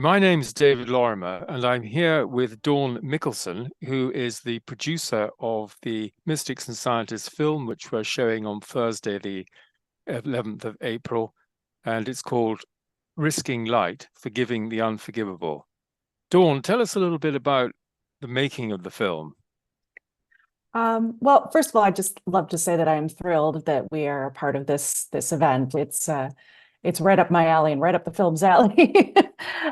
My name's David Lorimer, and I'm here with Dawn Mikkelson, who is the producer of the Mystics and Scientists film, which we're showing on Thursday, the 11th of April, and it's called Risking Light, Forgiving the Unforgivable. Dawn, tell us a little bit about the making of the film. Well, first of all, I'd just love to say that I am thrilled that we are a part of this event. It's right up my alley and right up the film's alley.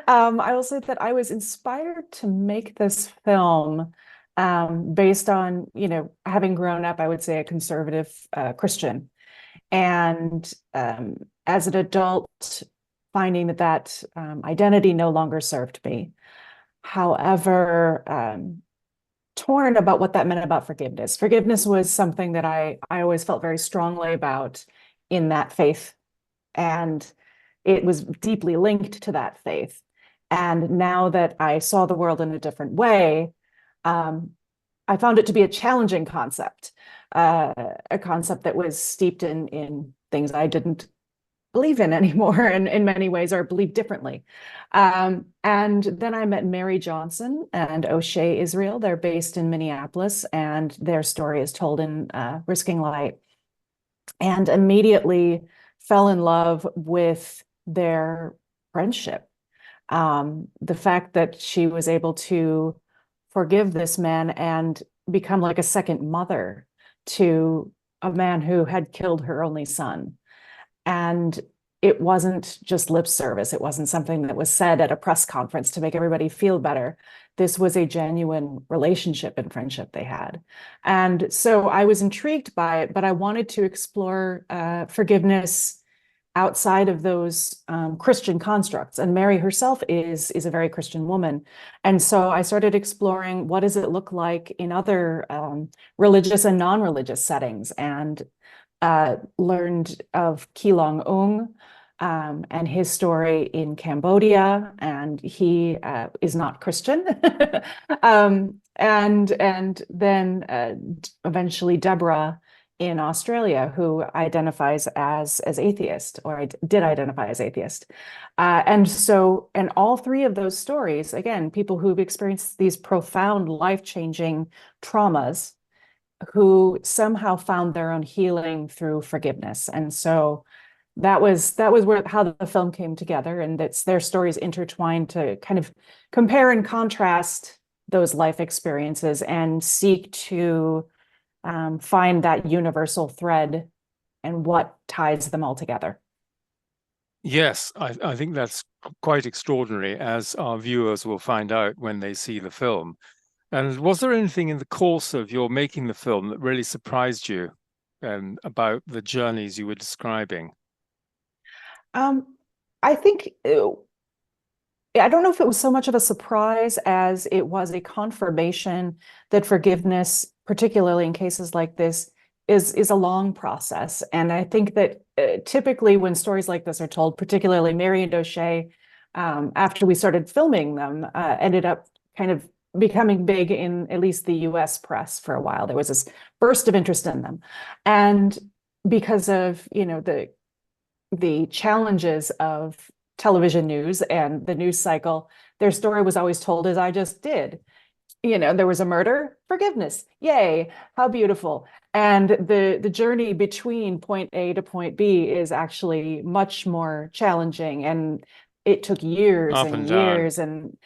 I will say that I was inspired to make this film based on, having grown up, I would say, a conservative Christian, and as an adult, finding that identity no longer served me. However, torn about what that meant about forgiveness. Forgiveness was something that I always felt very strongly about in that faith, and it was deeply linked to that faith. And now that I saw the world in a different way, I found it to be a challenging concept, a concept that was steeped in things I didn't believe in anymore in many ways, or believe differently. And then I met Mary Johnson and O'Shea Israel. They're based in Minneapolis, and their story is told in Risking Light. And immediately fell in love with their friendship. The fact that she was able to forgive this man and become like a second mother to a man who had killed her only son. And it wasn't just lip service. It wasn't something that was said at a press conference to make everybody feel better. This was a genuine relationship and friendship they had. And so I was intrigued by it, but I wanted to explore forgiveness outside of those Christian constructs. And Mary herself is a very Christian woman. And so I started exploring, what does it look like in other religious and non-religious settings, and learned of Ki Long Ung and his story in Cambodia, and he is not Christian. And then eventually Deborah in Australia, who identifies as atheist, or did identify as atheist. And all three of those stories, again, people who've experienced these profound life-changing traumas, who somehow found their own healing through forgiveness. And so that was where how the film came together, and it's their stories intertwined to kind of compare and contrast those life experiences and seek to find that universal thread and what ties them all together. Yes, I think that's quite extraordinary, as our viewers will find out when they see the film. And was there anything in the course of your making the film that really surprised you about the journeys you were describing? Um, I think I don't know if it was so much of a surprise as it was a confirmation that forgiveness, particularly in cases like this, is a long process. And I think that typically when stories like this are told, particularly Mary and O'Shea, after we started filming them, ended up kind of becoming big in at least the US press for a while. There was this burst of interest in them. And because of, the challenges of television news and the news cycle, their story was always told as I just did. There was a murder, forgiveness, yay, how beautiful. And the journey between point A to point B is actually much more challenging, and it took years Up and and down. years, and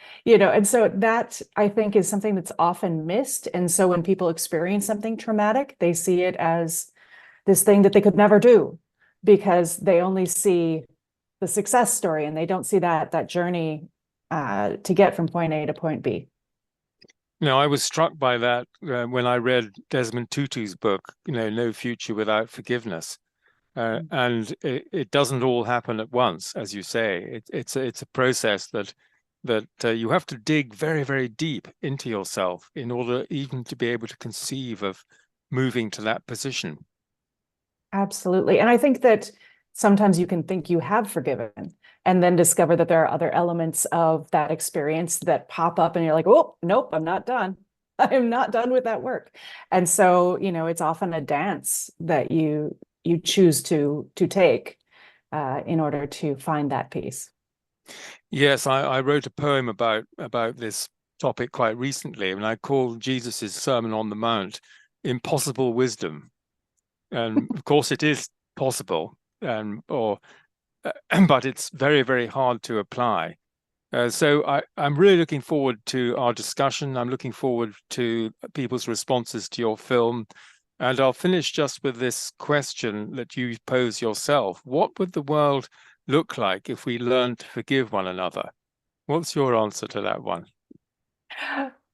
so that, I think, is something that's often missed. And so when people experience something traumatic, they see it as this thing that they could never do, because they only see the success story and they don't see that journey to get from point A to point B. Now, I was struck by that when I read Desmond Tutu's book, No Future Without Forgiveness. And it doesn't all happen at once, as you say. It's a process that you have to dig very, very deep into yourself in order even to be able to conceive of moving to that position. Absolutely. And I think that sometimes you can think you have forgiven and then discover that there are other elements of that experience that pop up, and you're like, oh, nope, I'm not done. I'm not done with that work. And so, it's often a dance that you choose to take in order to find that peace. Yes, I wrote a poem about this topic quite recently, and I called Jesus's Sermon on the Mount "Impossible Wisdom." And of course, it is possible, or but it's very, very hard to apply. I'm really looking forward to our discussion. I'm looking forward to people's responses to your film. And I'll finish just with this question that you pose yourself. What would the world look like if we learned to forgive one another? What's your answer to that one?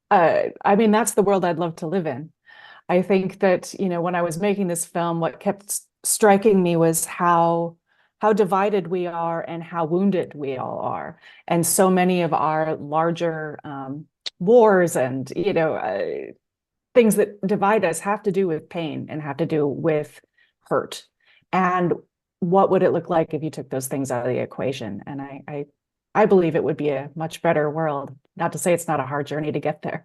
I mean, that's the world I'd love to live in. I think that, when I was making this film, what kept striking me was how divided we are and how wounded we all are. And so many of our larger wars and, things that divide us have to do with pain and have to do with hurt. And what would it look like if you took those things out of the equation? And I believe it would be a much better world. Not to say it's not a hard journey to get there.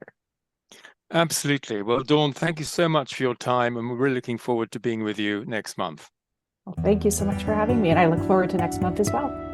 Absolutely. Well, Dawn, thank you so much for your time, and we're really looking forward to being with you next month. Well, thank you so much for having me, and I look forward to next month as well.